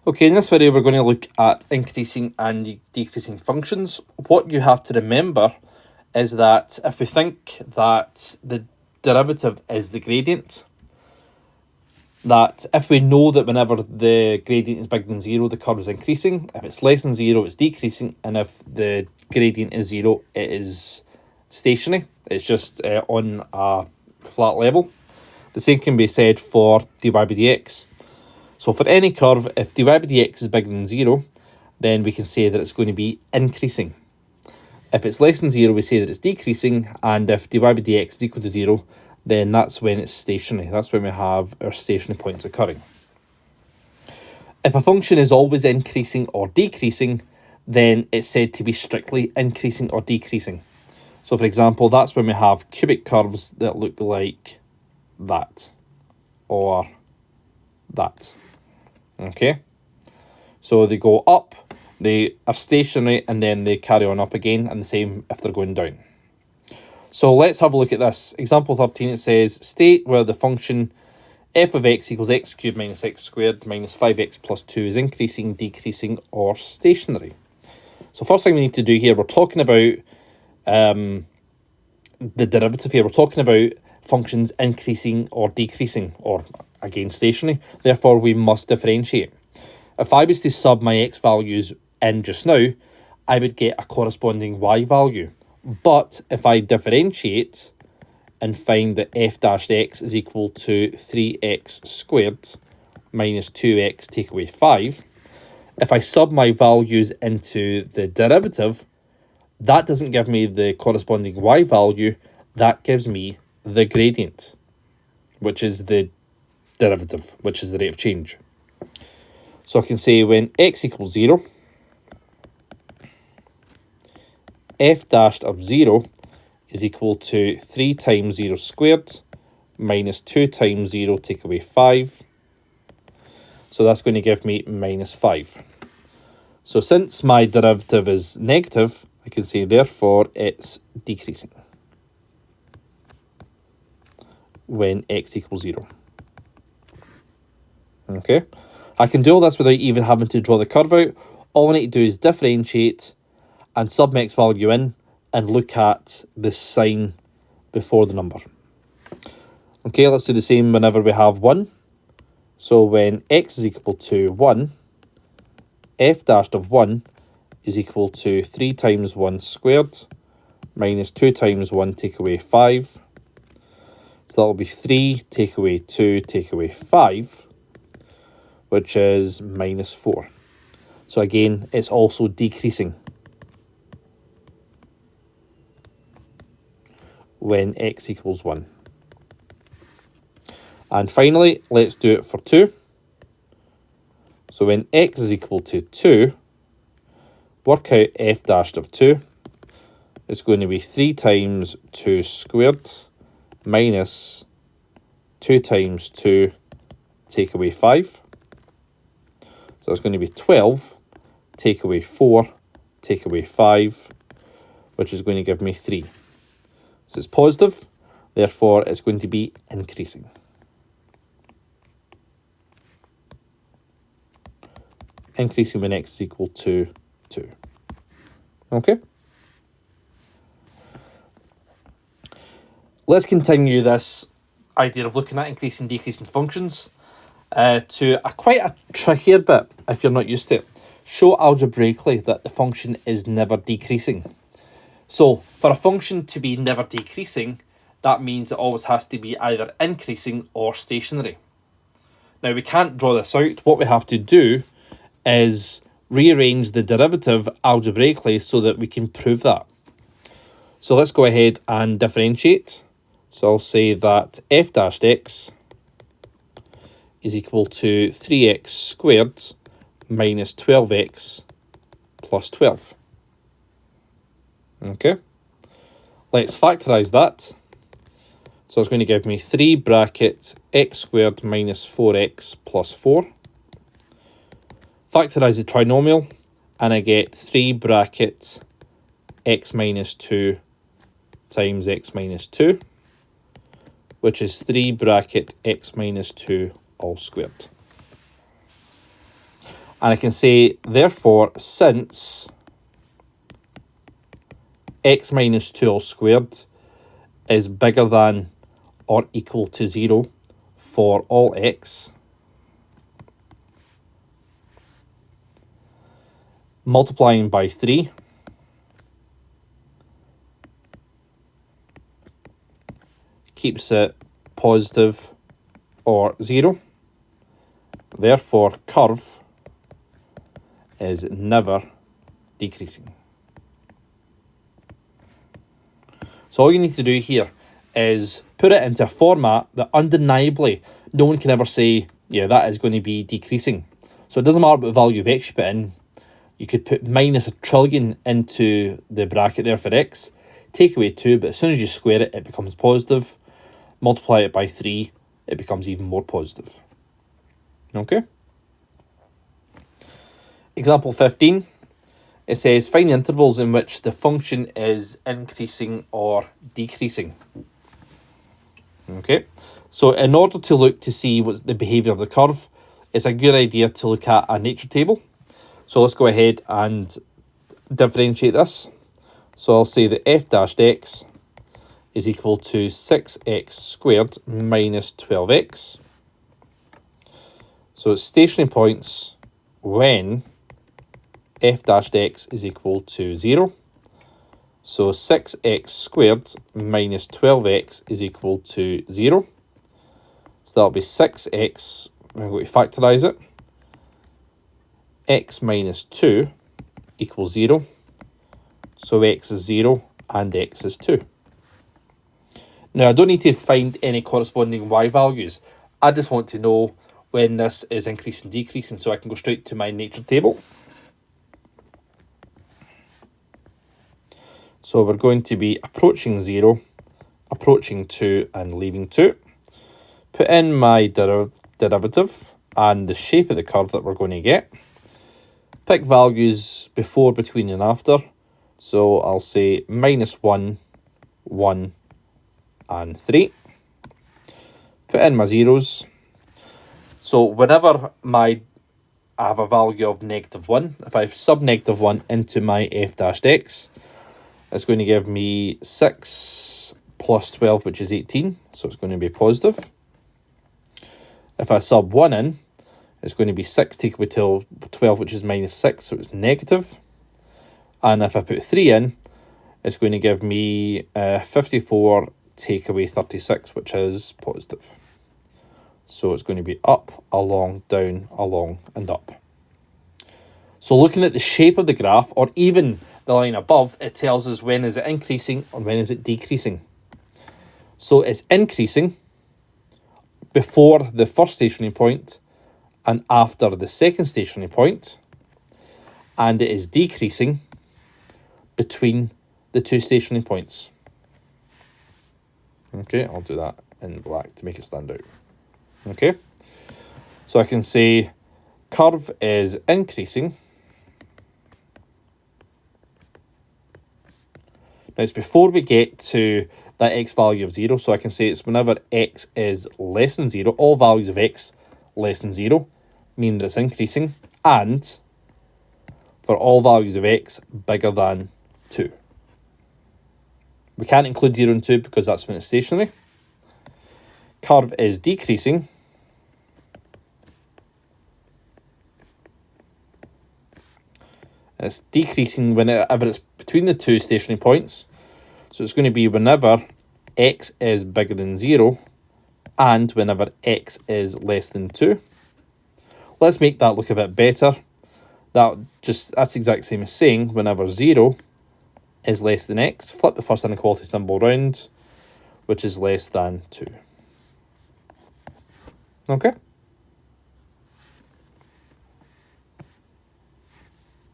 Okay, in this video we're going to look at increasing and decreasing functions. What you have to remember is that if we think that the derivative is the gradient, that if we know that whenever the gradient is bigger than 0, the curve is increasing. If it's less than 0, it's decreasing. And if the gradient is 0, it is stationary. It's just on a flat level. The same can be said for dy by dx. So for any curve, if dy by dx is bigger than 0, then we can say that it's going to be increasing. If it's less than 0, we say that it's decreasing. And if dy by dx is equal to 0, then that's when it's stationary. That's when we have our stationary points occurring. If a function is always increasing or decreasing, then it's said to be strictly increasing or decreasing. So for example, that's when we have cubic curves that look like that or that. Okay, so they go up, they are stationary, and then they carry on up again, and the same if they're going down. So let's have a look at this. Example 13, it says, state where the function f of x equals x cubed minus x squared minus 5x plus 2 is increasing, decreasing, or stationary. So first thing we need to do here, we're talking about the derivative here. We're talking about functions increasing or decreasing, or again stationary. Therefore, we must differentiate. If I was to sub my x values in just now, I would get a corresponding y value. But if I differentiate and find that f dash x is equal to 3x squared minus 2x take away 5, if I sub my values into the derivative, that doesn't give me the corresponding y value, that gives me the gradient, which is the derivative, which is the rate of change. So I can say when x equals 0, f dashed of 0 is equal to 3 times 0 squared minus 2 times 0 take away 5. So that's going to give me minus 5. So since my derivative is negative, I can say therefore it's decreasing when x equals 0. Okay, I can do all this without even having to draw the curve out. All I need to do is differentiate and sub my x value in and look at the sign before the number. Okay, let's do the same whenever we have 1. So when x is equal to 1, f dashed of 1 is equal to 3 times 1 squared minus 2 times 1 take away 5. So that will be 3 take away 2 take away 5, which is minus 4. So again, it's also decreasing when x equals 1. And finally, let's do it for 2. So when x is equal to 2, work out f dashed of 2. It's going to be 3 times 2 squared minus 2 times 2 take away 5. So it's going to be 12 take away 4 take away 5, which is going to give me 3. So it's positive, therefore it's going to be increasing. Increasing when x is equal to 2. Okay. Let's continue this idea of looking at increasing and decreasing functions to quite a trickier bit if you're not used to it. Show algebraically that the function is never decreasing. So for a function to be never decreasing, that means it always has to be either increasing or stationary. Now we can't draw this out. What we have to do is rearrange the derivative algebraically so that we can prove that. So let's go ahead and differentiate. So I'll say that f dashed x is equal to 3x squared minus 12x plus 12. Okay, let's factorise that. So it's going to give me 3 bracket x squared minus 4x plus 4. Factorise the trinomial, and I get 3 bracket x minus 2 times x minus 2, which is 3 bracket x minus 2 all squared. And I can say, therefore, since x minus 2 all squared is bigger than or equal to 0 for all x, multiplying by 3 keeps it positive or 0. Therefore, curve is never decreasing. So all you need to do here is put it into a format that undeniably no one can ever say, yeah, that is going to be decreasing. So it doesn't matter what value of x you put in. You could put minus 1 trillion into the bracket there for x, take away 2, but as soon as you square it, it becomes positive. Multiply it by 3, it becomes even more positive. Okay? Example 15. It says, find the intervals in which the function is increasing or decreasing. Okay, so in order to look to see what's the behaviour of the curve, it's a good idea to look at a nature table. So let's go ahead and differentiate this. So I'll say that f dashed x is equal to 6x squared minus 12x. So it's stationary points when f dashed x is equal to 0. So 6x squared minus 12x is equal to 0. So that'll be 6x, I'm going to factorise it. X minus 2 equals 0. So x is 0 and x is 2. Now I don't need to find any corresponding y values. I just want to know when this is increasing, decreasing, so I can go straight to my nature table. So we're going to be approaching 0, approaching 2 and leaving 2. Put in my derivative and the shape of the curve that we're going to get. Pick values before, between and after. So I'll say minus 1, 1 and 3. Put in my zeros. So whenever I have a value of negative 1, if I sub negative 1 into my f dashed x, it's going to give me 6 plus 12, which is 18. So it's going to be positive. If I sub 1 in, it's going to be 6 take away 12, which is minus 6. So it's negative. And if I put 3 in, it's going to give me 54 take away 36, which is positive. So it's going to be up, along, down, along, and up. So looking at the shape of the graph, or even the line above, it tells us when is it increasing or when is it decreasing. So it's increasing before the first stationary point and after the second stationary point, and it is decreasing between the two stationary points. Okay, I'll do that in black to make it stand out. Okay, so I can say curve is increasing. Now it's before we get to that x value of 0, so I can say it's whenever x is less than 0, all values of x less than 0 mean that it's increasing, and for all values of x bigger than 2. We can't include 0 and 2 because that's when it's stationary. Curve is decreasing and it's decreasing whenever it's between the two stationary points. So it's going to be whenever x is bigger than 0 and whenever x is less than 2. Let's make that look a bit better. That's the exact same as saying whenever 0 is less than x, flip the first inequality symbol round, which is less than 2. Okay?